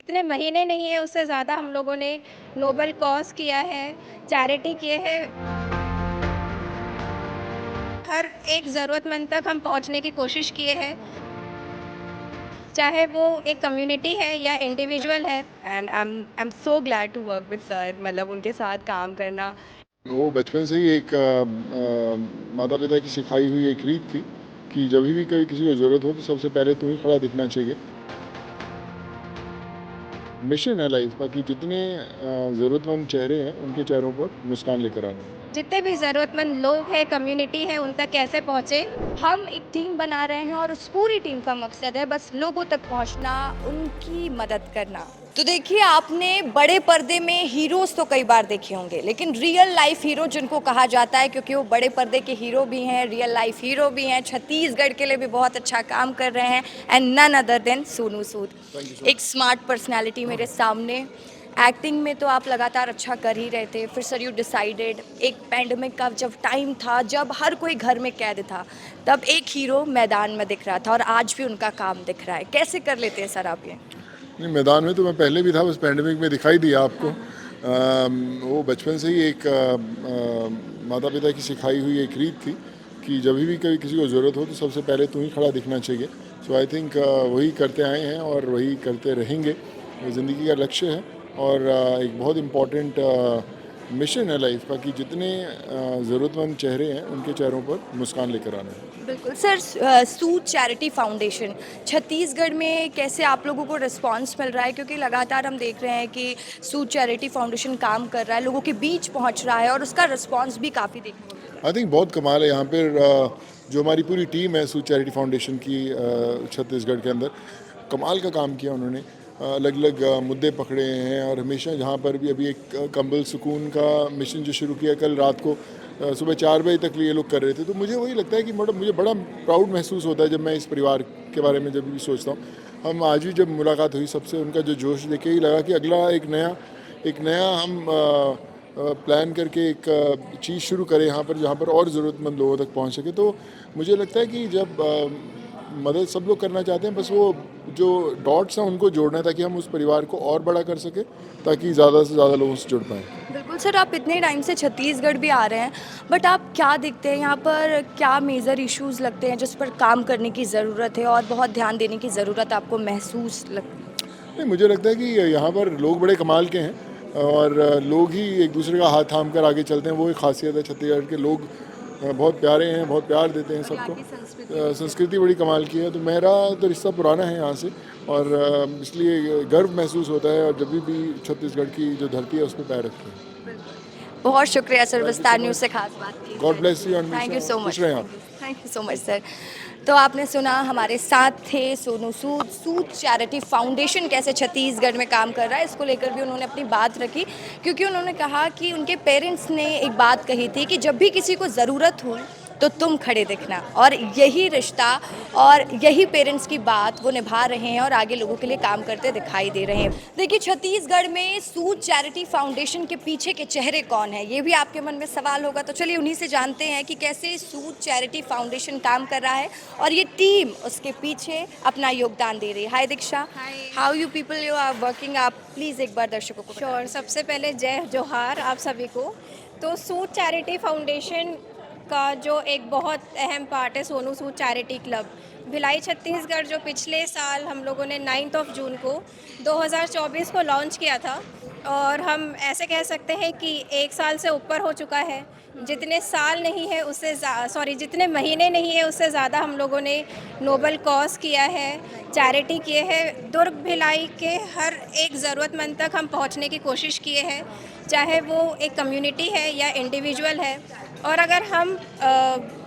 इतने महीने नहीं है उससे ज़्यादा हम लोगों ने नोबल कॉज़ किया है, चैरिटी किए हैं। हर एक ज़रूरतमंद तक हम पहुँचने की कोशिश किए हैं, चाहे वो एक कम्युनिटी है या इंडिविजुअल है। And I am so glad to work with sir, मतलब उनके साथ काम करना। वो बचपन से ही एक माता पिता की सिखाई हुई एक रीत थी कि जब भी कभी किसी को ज़रूरत हो तो सबसे पहले तुम्हें खड़ा दिखना चाहिए। मिशन है लाइफ का कि जितने ज़रूरतमंद चेहरे हैं उनके चेहरों पर मुस्कान लेकर आना। जितने भी ज़रूरतमंद लोग हैं, कम्युनिटी है, उन तक कैसे पहुँचे। हम एक टीम बना रहे हैं और उस पूरी टीम का मकसद है बस लोगों तक पहुंचना, उनकी मदद करना। तो देखिए, आपने बड़े पर्दे में हीरोज तो कई बार देखे होंगे, लेकिन रियल लाइफ हीरो जिनको कहा जाता है, क्योंकि वो बड़े पर्दे के हीरो भी हैं, रियल लाइफ हीरो भी हैं, छत्तीसगढ़ के लिए भी बहुत अच्छा काम कर रहे हैं, and none other than Sonu Sood. एक स्मार्ट पर्सनैलिटी मेरे सामने। एक्टिंग में तो आप लगातार अच्छा कर ही रहे थे, फिर सर यू डिसाइडेड, एक पैंडमिक का जब टाइम था, जब हर कोई घर में कैद था, तब एक हीरो मैदान में दिख रहा था और आज भी उनका काम दिख रहा है। कैसे कर लेते हैं सर आप ये? नहीं, मैदान में तो मैं पहले भी था, बस पैंडेमिक में दिखाई दिया आपको। वो बचपन से ही एक माता पिता की सिखाई हुई एक रीत थी कि जब भी कभी किसी को ज़रूरत हो तो सबसे पहले तुम्हें खड़ा दिखना चाहिए। सो आई थिंक वही करते आए हैं और वही करते रहेंगे। ये ज़िंदगी का लक्ष्य है और एक बहुत इम्पॉर्टेंट मिशन है लाइफ का कि जितने ज़रूरतमंद चेहरे हैं उनके चेहरों पर मुस्कान लेकर आना है। बिल्कुल सर। सूद चैरिटी फाउंडेशन छत्तीसगढ़ में कैसे आप लोगों को रिस्पांस मिल रहा है? क्योंकि लगातार हम देख रहे हैं कि सूद चैरिटी फाउंडेशन काम कर रहा है, लोगों के बीच पहुंच रहा है और उसका रिस्पांस भी काफ़ी देखने को मिल रहा आई थिंक बहुत कमाल है यहाँ पर। जो हमारी पूरी टीम है सूद चैरिटी फाउंडेशन की छत्तीसगढ़ के अंदर, कमाल का काम किया उन्होंने। अलग अलग मुद्दे पकड़े हैं और हमेशा जहाँ पर भी अभी एक कंबल सुकून का मिशन जो शुरू किया कल रात को सुबह 4 बजे तक ये लोग कर रहे थे। तो मुझे वही लगता है कि मुझे बड़ा प्राउड महसूस होता है जब मैं इस परिवार के बारे में जब भी सोचता हूँ। हम आज भी जब मुलाकात हुई सबसे, उनका जो जोश देख के ही लगा कि अगला एक नया हम प्लान करके एक चीज़ शुरू करें यहाँ पर, जहाँ पर और ज़रूरतमंद लोगों तक पहुँच सके। तो मुझे लगता है कि जब मदद सब लोग करना चाहते हैं, बस वो जो डॉट्स हैं उनको जोड़ना है ताकि हम उस परिवार को और बड़ा कर सकें, ताकि ज़्यादा से ज़्यादा लोगों से जुड़ पाएँ। बिल्कुल सर, आप इतने टाइम से छत्तीसगढ़ भी आ रहे हैं, बट आप क्या देखते हैं यहाँ पर, क्या मेजर इश्यूज लगते हैं जिस पर काम करने की ज़रूरत है और बहुत ध्यान देने की ज़रूरत आपको महसूस लगती है? नहीं, मुझे लगता है कि यहाँ पर लोग बड़े कमाल के हैं और लोग ही एक दूसरे का हाथ थाम कर आगे चलते हैं। वो एक खासियत है छत्तीसगढ़ के लोग। बहुत प्यारे हैं, बहुत प्यार देते हैं सबको। संस्कृति बड़ी कमाल की है। तो मेरा तो रिश्ता पुराना है यहाँ से और इसलिए गर्व महसूस होता है और जब भी छत्तीसगढ़ की जो धरती है उस पर पैर रखते हैं। बहुत शुक्रिया सर, विस्तार न्यूज़ से खास बात की। God bless you. Thank you so much. खुश रहें आप। Thank you so much sir. तो आपने सुना, हमारे साथ थे सोनू सूद। सूद चैरिटी फाउंडेशन कैसे छत्तीसगढ़ में काम कर रहा है, इसको लेकर भी उन्होंने अपनी बात रखी, क्योंकि उन्होंने कहा कि उनके पेरेंट्स ने एक बात कही थी कि जब भी किसी को ज़रूरत हो तो तुम खड़े दिखना, और यही रिश्ता और यही पेरेंट्स की बात वो निभा रहे हैं और आगे लोगों के लिए काम करते दिखाई दे रहे हैं। देखिए, छत्तीसगढ़ में सूद चैरिटी फाउंडेशन के पीछे के चेहरे कौन है, ये भी आपके मन में सवाल होगा। तो चलिए उन्हीं से जानते हैं कि कैसे सूद चैरिटी फाउंडेशन काम कर रहा है और ये टीम उसके पीछे अपना योगदान दे रही है। Hi Diksha, how you people you are working, आप प्लीज़ एक बार दर्शकों को श्योर, सबसे पहले जय जोहार आप सभी को। तो सूद चैरिटी फाउंडेशन का जो एक बहुत अहम पार्ट है सोनू सूद चैरिटी क्लब, भिलाई छत्तीसगढ़, जो पिछले साल हम लोगों ने 9 जून को 2024 को लॉन्च किया था। और हम ऐसे कह सकते हैं कि 1 साल से ऊपर हो चुका है। जितने साल नहीं है उससे जितने महीने नहीं है उससे ज़्यादा हम लोगों ने नोबल कॉज़ किया है, चैरिटी किए हैं। दुर्ग भिलाई के हर एक ज़रूरतमंद तक हम पहुंचने की कोशिश किए हैं, चाहे वो एक कम्युनिटी है या इंडिविजुअल है। और अगर हम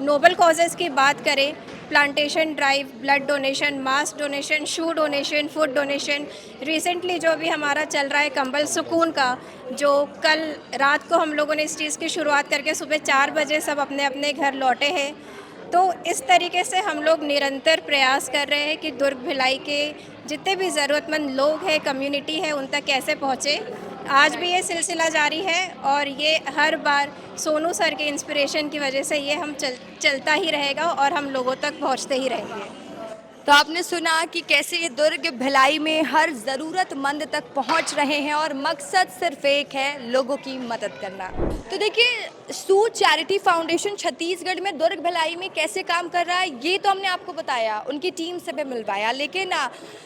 नोबल कॉजेज़ की बात करें, plantation drive, blood donation, mask donation, shoe donation, food donation, recently जो भी हमारा चल रहा है कंबल सुकून का, जो कल रात को हम लोगों ने इस चीज़ की शुरुआत करके सुबह 4 बजे सब अपने अपने घर लौटे हैं। तो इस तरीके से हम लोग निरंतर प्रयास कर रहे हैं कि दुर्ग भिलाई के जितने भी ज़रूरतमंद लोग हैं, कम्युनिटी है, उन तक कैसे पहुँचे। आज भी ये सिलसिला जारी है और ये हर बार सोनू सर के इंस्पिरेशन की वजह से ये हम चलता ही रहेगा और हम लोगों तक पहुंचते ही रहेंगे। तो आपने सुना कि कैसे ये दुर्ग भिलाई में हर ज़रूरतमंद तक पहुंच रहे हैं और मकसद सिर्फ एक है, लोगों की मदद करना। तो देखिए, सूद चैरिटी फाउंडेशन छत्तीसगढ़ में दुर्ग भिलाई में कैसे काम कर रहा है ये तो हमने आपको बताया, उनकी टीम से भी मिलवाया, लेकिन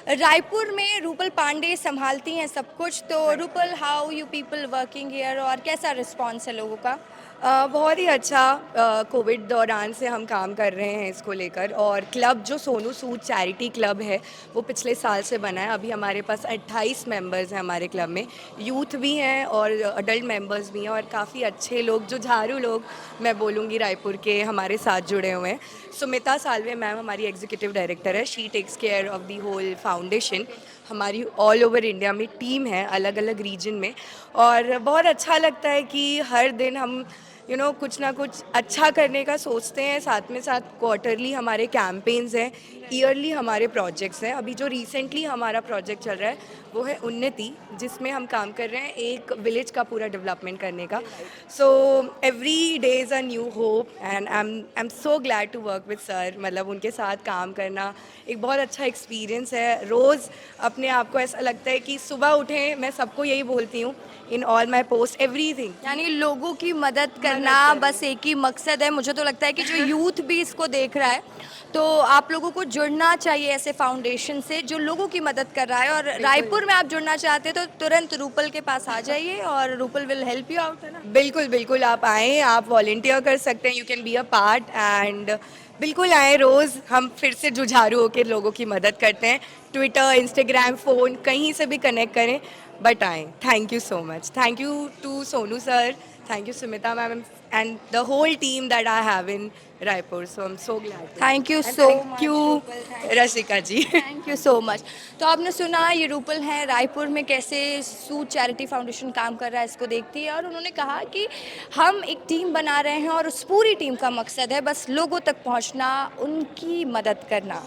रायपुर में रूपल पांडे संभालती हैं सब कुछ। तो Rupal, how you people working here और कैसा रिस्पॉन्स है लोगों का? बहुत ही अच्छा कोविड दौरान से हम काम कर रहे हैं इसको लेकर। और क्लब जो सोनू सूद चैरिटी क्लब है वो पिछले साल से बना है। अभी हमारे पास 28 मेंबर्स हैं हमारे क्लब में, यूथ भी हैं और अडल्ट मेंबर्स भी हैं, और काफ़ी अच्छे लोग जो झाड़ू लोग मैं बोलूँगी रायपुर के हमारे साथ जुड़े हुए हैं। सुमिता सालवे मैम हमारी एग्जीक्यूटिव डायरेक्टर है, she takes care of the whole foundation. हमारी ऑल ओवर इंडिया में टीम है, अलग अलग रीजन में, और बहुत अच्छा लगता है कि हर दिन हम कुछ ना कुछ अच्छा करने का सोचते हैं। साथ में साथ क्वार्टरली हमारे कैंपेन्स हैं, ईयरली हमारे प्रोजेक्ट्स हैं। अभी जो रिसेंटली हमारा प्रोजेक्ट चल रहा है वो है उन्नति, जिसमें हम काम कर रहे हैं एक विलेज का पूरा डेवलपमेंट करने का। So every day is a new hope and I am so glad to work with sir. मतलब उनके साथ काम करना एक बहुत अच्छा एक्सपीरियंस है। रोज़ अपने आप को ऐसा लगता है कि सुबह उठें, मैं सबको यही बोलती हूँ in all my post, everything, यानी लोगों की मदद करना बस एक ही मकसद है। मुझे तो लगता है कि जो यूथ भी इसको देख रहा है, तो आप लोगों को जुड़ना चाहिए ऐसे फाउंडेशन से जो लोगों की मदद कर रहा है। और रायपुर में आप जुड़ना चाहते हैं तो तुरंत रूपल के पास आ जाइए और Rupal will help you out, है ना? बिल्कुल बिल्कुल, आप आएँ, आप वॉलेंटियर कर सकते हैं, you can be a part. And बिल्कुल आएँ, रोज़ हम फिर से जुझारू होकर लोगों की मदद करते हैं। ट्विटर, इंस्टाग्राम, फ़ोन, कहीं से भी कनेक्ट करें, बट आएँ। Thank you so much. Thank you to Sonu sir, thank you Sumita ma'am and the whole team that I have in Raipur. So I am so glad. Thank you so thank you Rashika ji. Thank you so much. तो आपने सुना ये रूपल हैं, रायपुर में कैसे सूद charity foundation काम कर रहा है इसको देखती है, और उन्होंने कहा कि हम एक टीम बना रहे हैं और उस पूरी टीम का मकसद है बस लोगों तक पहुंचना, उनकी मदद करना।